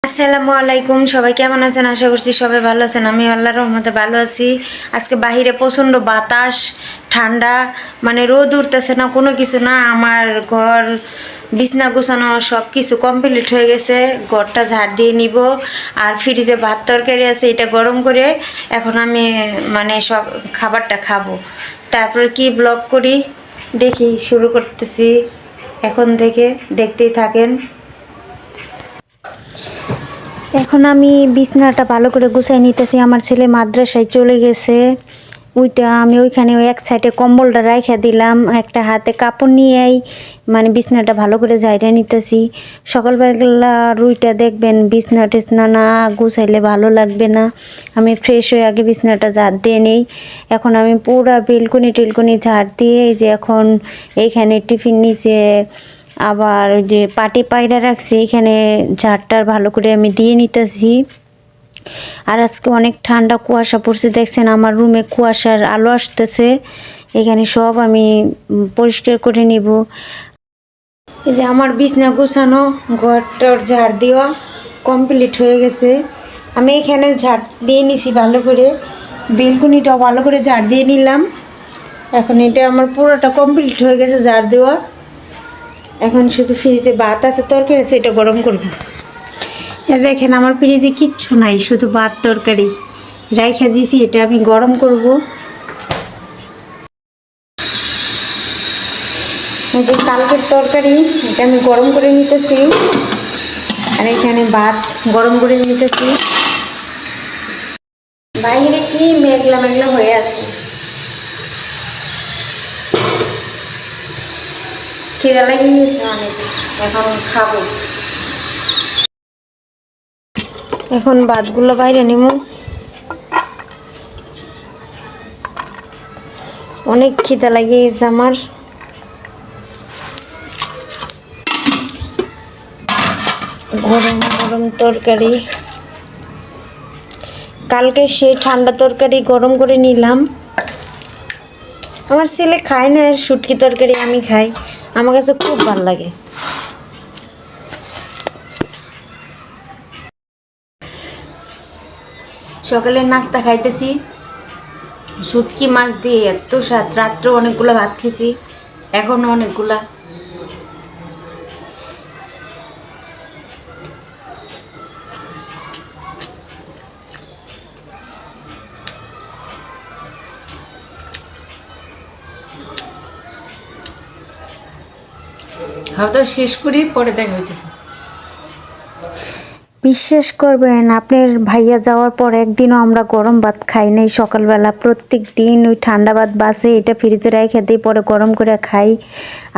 আসসালামু আলাইকুম, সবাই কেমন আছেন? আশা করছি সবাই ভালো আছেন। আমি আল্লাহর রহমতে ভালো আছি। আজকে বাহিরে প্রচণ্ড বাতাস, ঠান্ডা, মানে রোদ উঠতেছে না, কোনো কিছু না। আমার ঘর বিছনা গোছানো সব কিছু কমপ্লিট হয়ে গেছে। ঘরটা ঝাড় দিয়ে নিব। আর ফ্রিজে ভাত তরকারি আছে, এটা গরম করে এখন আমি মানে সব খাবারটা খাবো। তারপর কি ব্লগ করি দেখি, শুরু করতেছি এখন থেকে, দেখতেই থাকেন। এখন আমি বিছনাটা ভালো করে গুছাই নিতেছি। আমার ছেলে মাদ্রাসায় চলে গেছে, ওইটা আমি ওইখানে ওই এক সাইডে কম্বলটা রাইখা দিলাম, একটা হাতে কাপড় নিয়েই মানে বিছনাটা ভালো করে ঝাইরা নিতেছি। সকালবেলা রুইটা দেখবেন বিছনা টিছনা না গুছাইলে ভালো লাগবে না। আমি ফ্রেশ হয়ে আগে বিছনাটা ঝাড় দিয়ে নেই। এখন আমি পুরা বেলকনি টেলকনি ঝাড় দিয়ে এই যে এখন এইখানে টিফিন নিচে আবার ওই যে পাটি পায়রা রাখছি, এখানে ঝাড়টার ভালো করে আমি দিয়ে নিতেছি। আর আজকে অনেক ঠান্ডা, কুয়াশা পড়ছে, দেখছেন আমার রুমে কুয়াশার আলো আসতেছে। এখানে সব আমি পরিষ্কার করে নিব। এই যে আমার বিছনা গোছানো, ঘরটার ঝাড় দেওয়া কমপ্লিট হয়ে গেছে। আমি এখানে ঝাড় দিয়ে নিছি ভালো করে, বেলকুনিটাও ভালো করে ঝাড় দিয়ে নিলাম। এখন এটা আমার পুরোটা কমপ্লিট হয়ে গেছে ঝাড় দেওয়া। এখন শুধু ফ্রিজে ভাত আছে, তরকারি আছে, এটা গরম করব। দেখেন আমার ফ্রিজে কিচ্ছু নাই, শুধু ভাত তরকারি রাইখা দিয়েছি, এটা আমি গরম করব। এই যে কালকের তরকারি, এটা আমি গরম করে নিতেছি। আর এখানে ভাত গরম করে নিতেছি। বাইরে কি মেঘলা মেঘলা হয়ে আছে, খিদা লাগিয়েছে অনেক, এখন খাবো। এখন ভাতগুলো বাইরে নিব, অনেক খিদা লাগিয়েছে আমার। গরম গরম তরকারি, কালকে সেই ঠান্ডা তরকারি গরম করে নিলাম। আমার ছেলে খায় না শুটকি তরকারি, আমি খাই, আমার কাছে খুব ভালো লাগে। সকালে নাস্তা খাইতেছি শুটকি মাছ দিয়ে, এত স্বাদ। রাত্রে অনেকগুলো ভাত খেয়েছি, এখনো অনেকগুলা। খাওয়া দাওয়া শেষ করি, পরে দেখা হইতেছে। বিশ্বাস করবেন, আপনার ভাইয়া যাওয়ার পর একদিনও আমরা গরম ভাত খাই নাই সকালবেলা। প্রত্যেক দিন ওই ঠান্ডা ভাত বাসে, এটা ফ্রিজে রেখে দিই, পরে গরম করে খাই।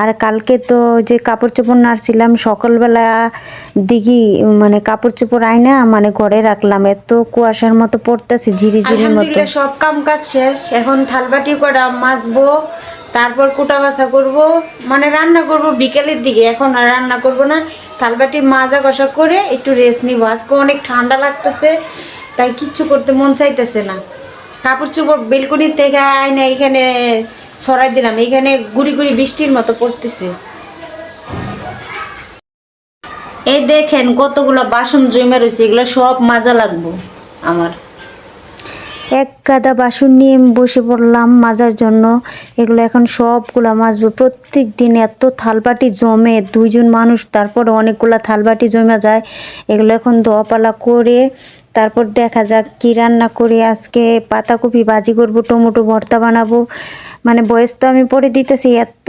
আর কালকে তো যে কাপড় চোপড় নাড়ছিলাম সকালবেলা, দিঘি মানে কাপড় চোপড় আয়না মানে ঘরে রাখলাম, এত কুয়াশার মতো পড়তেছে, ঝিরি ঝিরির মতো। সব কাম কাজ শেষ, এখন থালবাটি করা মাজবো, তারপর কুটা বাছা করবো, মানে রান্না করব বিকেলের দিকে। এখন আর রান্না করব না, থালবাটি মাজা কষা করে একটু রেস্ট নিব। আজকে অনেক ঠান্ডা লাগতেছে, তাই কিচ্ছু করতে মন চাইতেছে না। কাপড় চোপড় বেলকুনির থেকে আয়না এখানে ছড়াই দিলাম, এখানে গুড়ি গুড়ি বৃষ্টির মতো পড়তেছে। এই দেখেন কতগুলো বাসন জমে রয়েছে, এগুলো সব মাজা লাগবো আমার। এক গাদা বাসন নিয়ে আমি বসে পড়লাম মাজার জন্য। এগুলো এখন সবগুলা মাজবো। প্রত্যেক দিন এত থালবাটি জমে, দুইজন মানুষ, তারপরে অনেকগুলা থালবাটি জমে যায়। এগুলো এখন ধোয়াপালা করে তারপর দেখা যাক কী রান্না করে। আজকে পাতাকপি ভাজি করব, টমেটো ভর্তা বানাবো। মানে বয়স তো আমি পরে দিতেছি, এত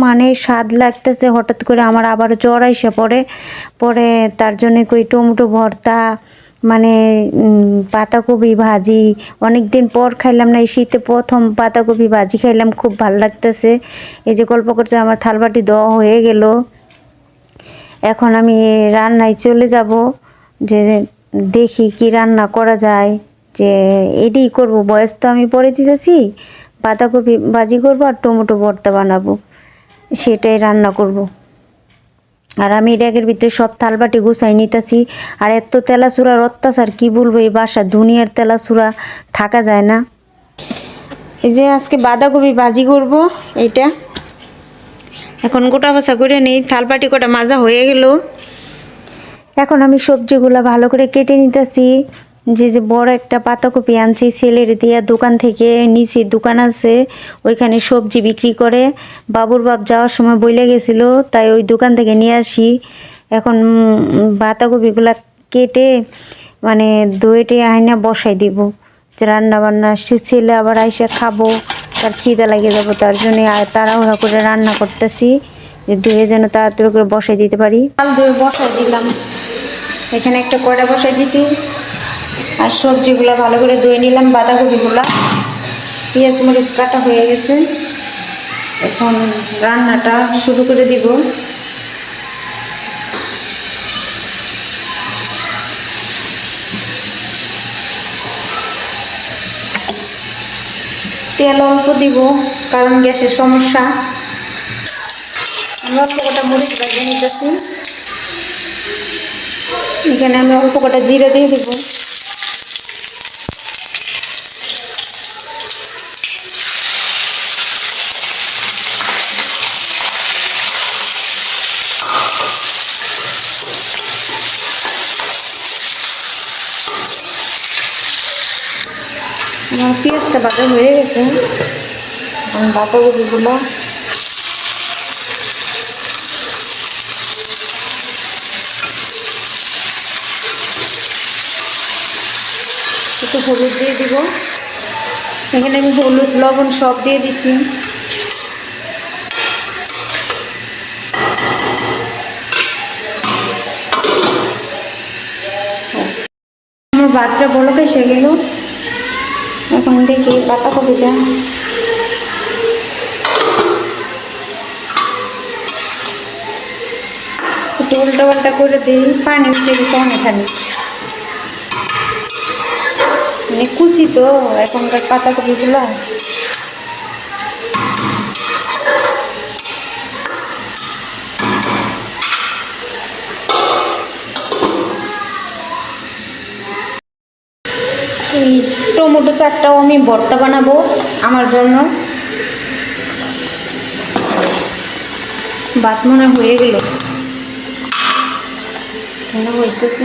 মানে স্বাদ লাগতেছে, হঠাৎ করে আমার আবার জ্বর আইসে পড়ে পরে, তার জন্যে কই টমেটো ভর্তা, মানে পাতাকপি ভাজি অনেক দিন পর খাইলাম না, এই শীতে প্রথম পাতাকপি ভাজি খাইলাম, খুব ভালো লাগতেছে। এই যে গল্প করতে আমার থালবাটি দেওয়া হয়ে গেল। এখন আমি রান্নায় চলে যাব, যে দেখি কি রান্না করা যায়। যে এটাই করব, বয়স তো আমি পরে দিতেছি, পাতাকপি ভাজি করব আর টমেটো ভর্তা বানাবো, সেটাই রান্না করব। আর আমি র্যাগের ভিতরে সব থালবাটি গুছাই নিতেছি। আর এত তেলাচুরার অত্যাচার কি বলবো, এই বাসা দুনিয়ার তেলাচুরা থাকা যায় না। এই যে আজকে বাঁধাকপি ভাজি করব, এইটা এখন গোটা বাছা করে নেই। থালবাটি কটা মাজা হয়ে গেল, এখন আমি সবজিগুলো ভালো করে কেটে নিতেছি। যে বড় একটা পাতাকপি আনছি ছেলের দিয়া দোকান থেকে, নিচে দোকান আছে ওইখানে সবজি বিক্রি করে। বাবুর বাপ যাওয়ার সময় বইলে গেছিল, তাই ওই দোকান থেকে নিয়ে আসি। এখন পাতাকপিগুলো কেটে মানে দইটে আইনা বসাই দিব, যে রান্না বান্না ছেলে আবার আইসা খাবো, তার খিদে লাগে যাবো, তার জন্য তাড়াহুড়া করে রান্না করতেছি, যে ধুয়ে যেন তাড়াতাড়ি করে বসাই দিতে পারি। চাল ধুয়ে বসাই দিলাম, এখানে একটা কড়া বসাই দিছি। আর সবজিগুলো ভালো করে ধুয়ে নিলাম, বাঁধাকপিগুলো, পেঁয়াজ মরিচ কাটা হয়ে গেছে। এখন রান্নাটা শুরু করে দিব। তেল অল্প দিব, কারণ গ্যাসের সমস্যা। আমি অল্প কটা মরিচ বাজিয়ে নিতেছি। এখানে আমি অল্প কটা জিরে দিয়ে দিব। আমার পেঁয়াজটা ভাজা হয়ে গেছে। আমি বাঁধাকপিগুলো একটু হলুদ দিয়ে দিব। এখানে আমি হলুদ লবণ সব দিয়ে দিছি। আমার ভাতটা বলক এসে গেল। এখন দেখি পাতাকপিটা একটু উল্টা পাল্টা করে দিই। পানি উঠে গেছে অনেকখানি, মানে কুচি তো এখনকার পাতাকপিগুলো। এই টমেটো চারটাও আমি ভর্তা বানাবো আমার জন্য। ভাত মনে হয়ে গেল, হইতেছে,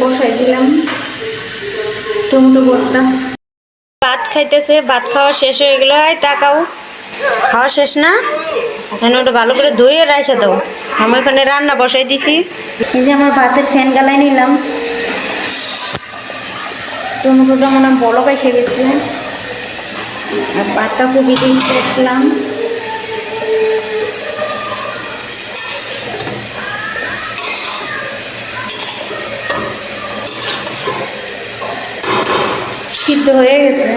বসাই দিলাম টমেটো ভর্তা। ভাত খাইতেছে, ভাত খাওয়া শেষ হয়ে গেল। হয় তাকাও, খাওয়া শেষ না? এখন ওটা ভালো করে ধুয়ে রেখে দাও। আমি এখানে রান্না বসাই দিছি। এই যে আমার ভাতের ফ্যান গালাই নিলাম। টমেটোটা মনে হয় বলক এসে গেছে। আর পাতাকপি দিয়ে আসলাম। সিদ্ধ হয়ে গেছে।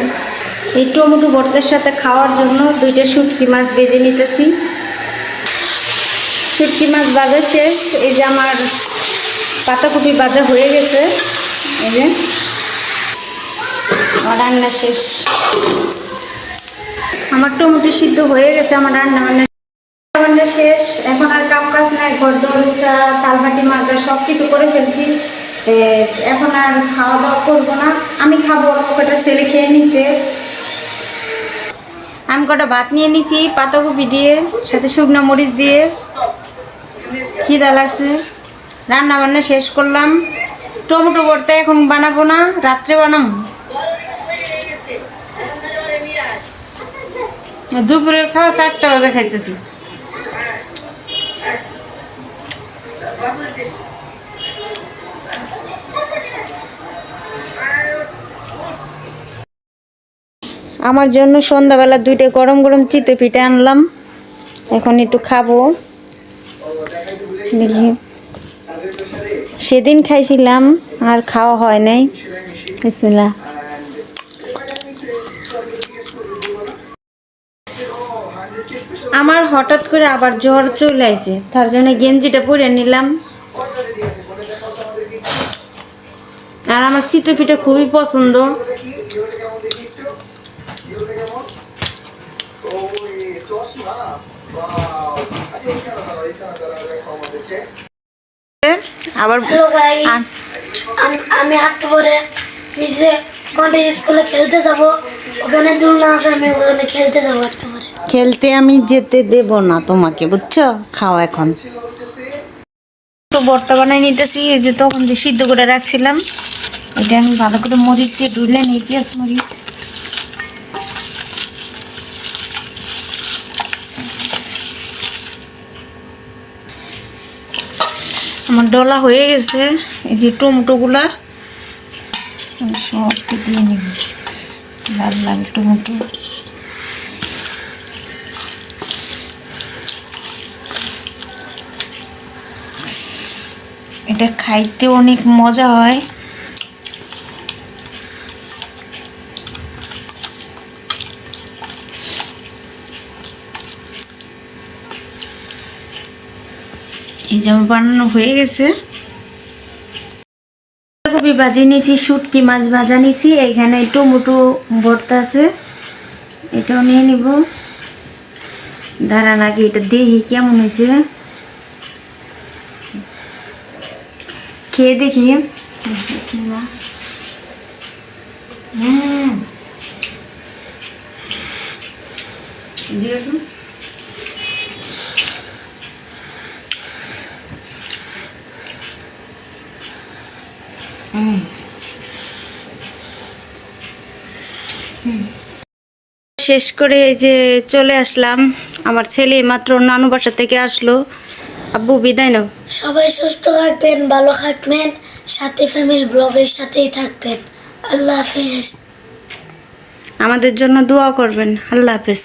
এই টমেটো ভর্তার সাথে খাওয়ার জন্য দুইটা শুটকি মাছ ভেজে নিতেছি। শুটকি মাছ ভাজা শেষ। এই যে আমার পাতাকপি ভাজা হয়ে গেছে। এই যে আমার রান্না শেষ। আমার টমেটো সিদ্ধ হয়ে গেছে। আমার রান্না শেষ। এখন আর কাম কাজ নাই, ঘর দরজা তালবাটি মাজা সব কিছু করে ফেলছি। এখন আর খাওয়া দাওয়া করবো না, আমি খাবো। কটা ছেলে খেয়ে নিছে। আমি কটা ভাত নিয়ে নিছি পাতাকপি দিয়ে, সাথে শুকনো মরিচ দিয়ে। খিদা লাগছে। রান্না বান্না শেষ করলাম। টমেটো ভর্তা এখন বানাবো না, রাত্রে বানাবো। দুপুরের খাওয়া 4টা বাজে খাইতেছি। আমার জন্য সন্ধ্যাবেলা 2টা গরম গরম চিতই পিঠা আনলাম। এখন একটু খাবো। দেখি, সেদিন খাইছিলাম আর খাওয়া হয় নাই। বিসমিল্লাহ। আমার হঠাৎ করে আবার জ্বর চলে আইছে, তার জন্য গেঞ্জিটা পরে নিলাম। আর আমার চিতই পিঠা খুবই পছন্দ। আবার আমি 8টা পরে নিজে কন্টেজ স্কুলে খেলতে যাব। ওখানে দোলনা আছে, আমি ওখানে খেলতে যাব 8টা পরে। খেলতে আমি যেতে দেব না তোমাকে, বুঝছো? খাও এখন। ভর্তা বানাই নিতেছি। এই যে তখন যে সিদ্ধ করে রাখছিলাম, এটা আমি ভালো করে মরিচ দিয়ে ধুলে নিই, পেঁয়াজ মরিচ। আমার ডলা হয়ে গেছে। এই যে টমেটোগুলা সব দিয়ে নিব, লাল লাল টমেটো। এটা খাইতে অনেক মজা হয়। এই যেমন বানানো হয়ে গেছে। কপি ভাজি নিয়েছি, শুটকি মাছ ভাজা নিয়েছি, এখানে টমেটো ভর্তা আছে, এটাও নিয়ে নিব। দাঁড়ান আগে এটা দেখি কেমন হয়েছে, খেয়ে দেখি। শেষ করে এই যে চলে আসলাম। আমার ছেলে মাত্র নানু বাসা থেকে আসলো। আব্বু বিদায় নাও। সবাই সুস্থ থাকবেন, ভালো থাকবেন, সাথে ফ্যামিলি ব্লগের সাথেই থাকবেন। আল্লাহ হাফেজ। আমাদের জন্য দোয়া করবেন। আল্লাহ হাফেজ।